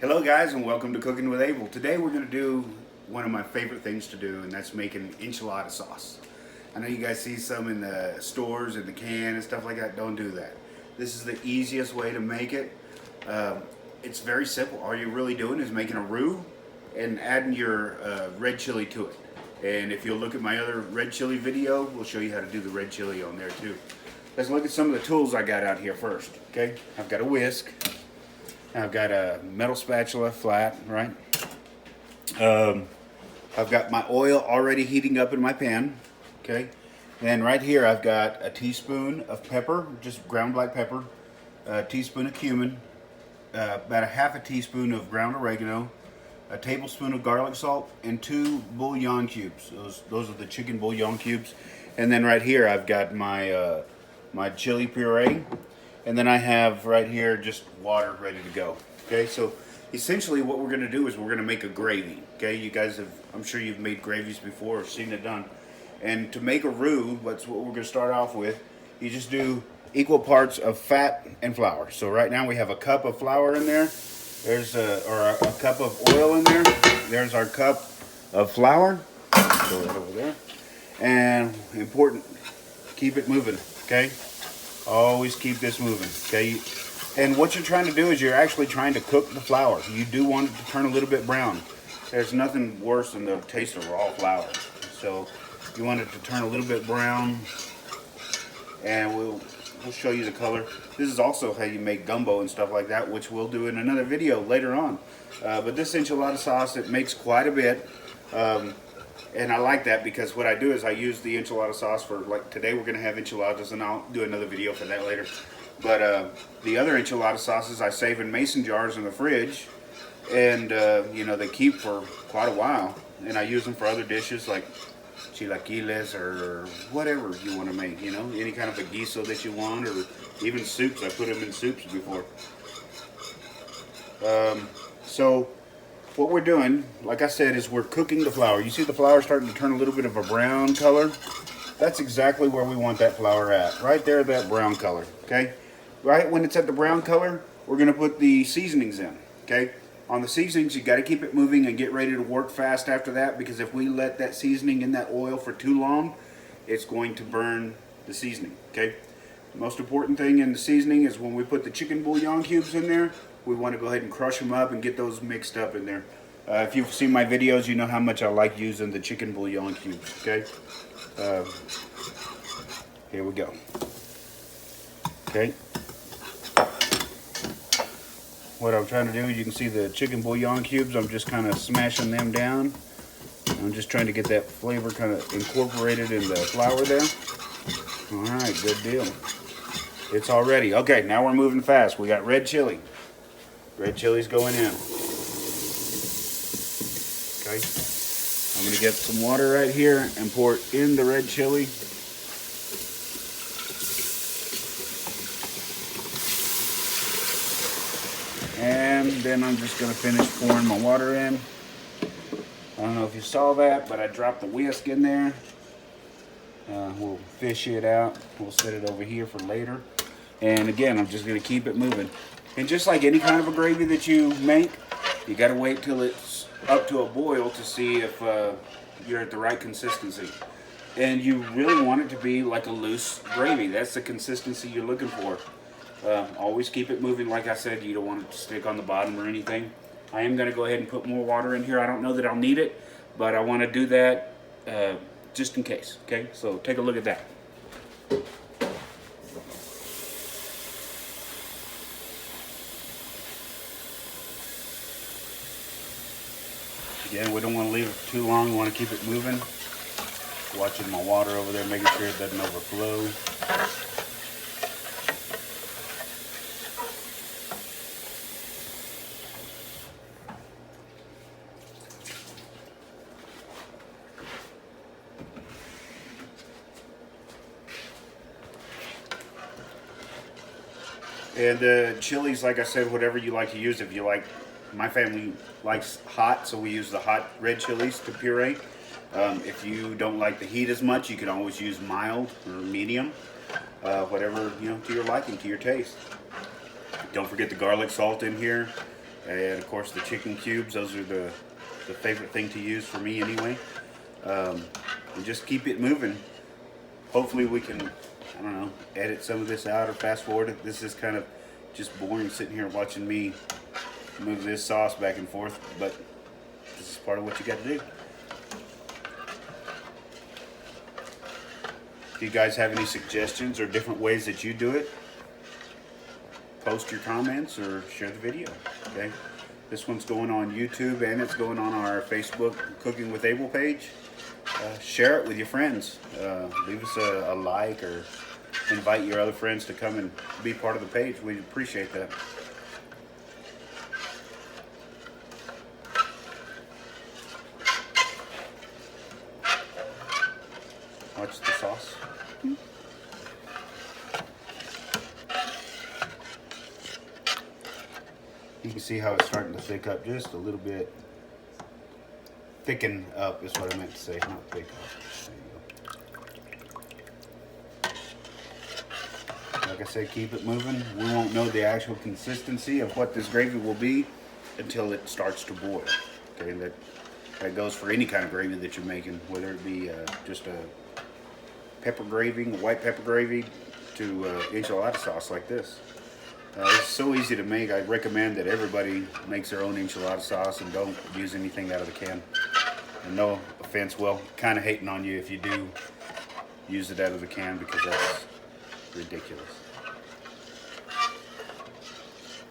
Hello guys and welcome to Cooking with Abel. Today we're going to do one of my favorite things to do, and that's making enchilada sauce. I know you guys see some in the stores in the can and stuff like that. Don't do that. This is the easiest way to make it. It's very simple. All you're really doing is making a roux and adding your red chili to it. And if you'll look at my other red chili video, we'll show you how to do the red chili on there too. Let's look at some of the tools I got out here first. Okay, I've got a whisk. I've got a metal spatula, flat, right? I've got my oil already heating up in my pan, okay? And right here I've got a teaspoon of pepper, just ground black pepper, a teaspoon of cumin, about a half a teaspoon of ground oregano, a tablespoon of garlic salt, and 2 bouillon cubes. Those are the chicken bouillon cubes. And then right here I've got my my chili puree. And then I have right here just water ready to go. Okay, so essentially what we're going to do is we're going to make a gravy. Okay, you guys have, I'm sure you've made gravies before or seen it done. And to make a roux, that's what we're going to start off with. You just do equal parts of fat and flour. So right now we have a cup of flour in there. There's a cup of oil in there. There's our cup of flour. Throw that over there. And important, keep it moving. Okay. Always keep this moving, okay? And what you're trying to do is you're actually trying to cook the flour. You do want it to turn a little bit brown. There's nothing worse than the taste of raw flour. So you want it to turn a little bit brown, and we'll show you the color. This is also how you make gumbo and stuff like that, which we'll do in another video later on. But this enchilada sauce, it makes quite a bit. And I like that because what I do is I use the enchilada sauce for, like today we're going to have enchiladas, and I'll do another video for that later. But the other enchilada sauces I save in mason jars in the fridge, and you know, they keep for quite a while. And I use them for other dishes like chilaquiles or whatever you want to make, you know, any kind of a guiso that you want, or even soups. I put them in soups before. So what we're doing, like I said, is we're cooking the flour. You see the flour starting to turn a little bit of a brown color? That's exactly where we want that flour at. Right there, that brown color, okay? Right when it's at the brown color, we're gonna put the seasonings in, okay? On the seasonings, you gotta keep it moving and get ready to work fast after that, because if we let that seasoning in that oil for too long, it's going to burn the seasoning, okay? The most important thing in the seasoning is when we put the chicken bouillon cubes in there, we want to go ahead and crush them up and get those mixed up in there. If you've seen my videos, you know how much I like using the chicken bouillon cubes, okay? Here we go. Okay. What I'm trying to do, you can see the chicken bouillon cubes, I'm just kind of smashing them down. I'm just trying to get that flavor kind of incorporated in the flour there. All right, good deal. It's all ready. Okay, now we're moving fast. We got red chili. Red chili's going in. Okay. I'm going to get some water right here and pour in the red chili. And then I'm just going to finish pouring my water in. I don't know if you saw that, but I dropped the whisk in there. We'll fish it out. We'll set it over here for later. And again, I'm just going to keep it moving. And just like any kind of a gravy that you make, you got to wait till it's up to a boil to see if you're at the right consistency. And you really want it to be like a loose gravy. That's the consistency you're looking for. Always keep it moving. Like I said, you don't want it to stick on the bottom or anything. I am going to go ahead and put more water in here. I don't know that I'll need it, but I want to do that just in case. Okay, so take a look at that. Again, we don't want to leave it too long. We want to keep it moving. Watching my water over there, making sure it doesn't overflow. And the chilies, like I said, whatever you like to use. If you like, my family likes hot, so we use the hot red chilies to puree. If you don't like the heat as much, you can always use mild or medium, whatever, you know, to your liking, to your taste. Don't forget the garlic salt in here. And of course the chicken cubes, those are the favorite thing to use for me anyway. And just keep it moving. Hopefully we can, I don't know, edit some of this out or fast forward it. This is kind of just boring sitting here watching me move this sauce back and forth, but this is part of what you got to do. If you guys have any suggestions or different ways that you do it, post your comments or share the video, okay? This one's going on YouTube and it's going on our Facebook Cooking with Abel page. Share it with your friends. Leave us a like or invite your other friends to come and be part of the page. We'd appreciate that. Watch the sauce. You can see how it's starting to thick up just a little bit. Thicken up is what I meant to say, not thick up. There you go. Like I said, keep it moving. We won't know the actual consistency of what this gravy will be until it starts to boil. Okay, that goes for any kind of gravy that you're making, whether it be just a pepper gravy, white pepper gravy, to enchilada sauce like this. It's so easy to make. I recommend that everybody makes their own enchilada sauce and don't use anything out of the can. And no offense, well, kind of hating on you if you do use it out of the can, because that's ridiculous.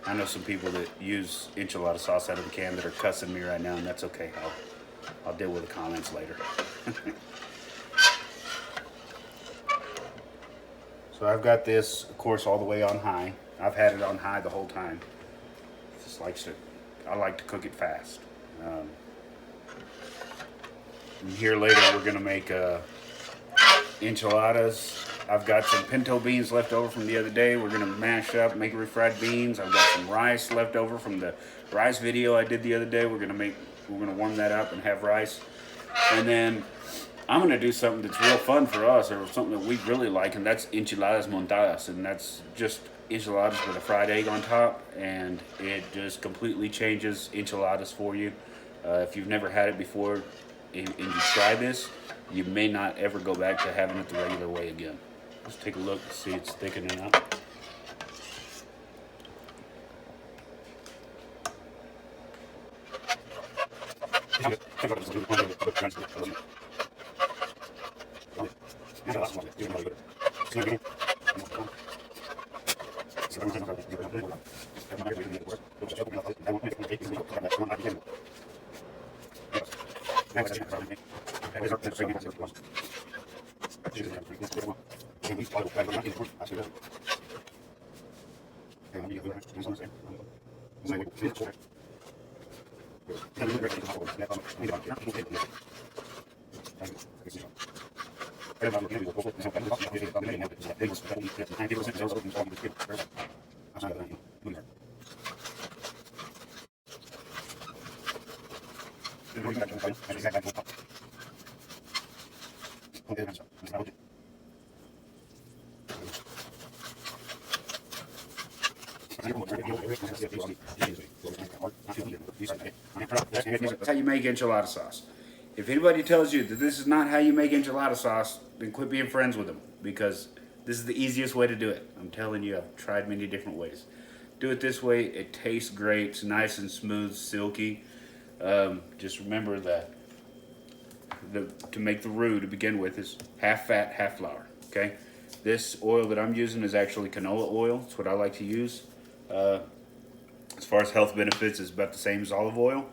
I know some people that use enchilada sauce out of the can that are cussing me right now, and that's okay. I'll deal with the comments later. So I've got this, of course, all the way on high. I've had it on high the whole time. I like to cook it fast. And here later we're gonna make enchiladas. I've got some pinto beans left over from the other day. We're gonna mash up, make refried beans. I've got some rice left over from the rice video I did the other day. We're gonna warm that up and have rice. And then I'm gonna do something that's real fun for us, or something that we really like, and that's enchiladas montadas, and that's just enchiladas with a fried egg on top, and it just completely changes enchiladas for you. If you've never had it before and you try this, you may not ever go back to having it the regular way again. Let's take a look and see it's thickening up. That's how you make enchilada sauce. If anybody tells you that this is not how you make enchilada sauce, then quit being friends with them, because this is the easiest way to do it. I'm telling you, I've tried many different ways. Do it this way, it tastes great. It's nice and smooth, silky. Just remember that to make the roux to begin with is half fat, half flour. Okay, this oil that I'm using is actually canola oil. It's what I like to use. As far as health benefits, it's about the same as olive oil,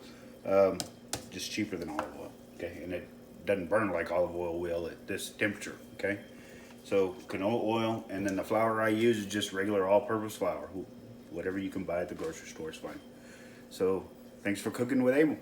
just cheaper than olive oil. Okay, and it doesn't burn like olive oil will at this temperature. Okay, so canola oil, and then the flour I use is just regular all-purpose flour. Whatever you can buy at the grocery store is fine. So thanks for cooking with Abel.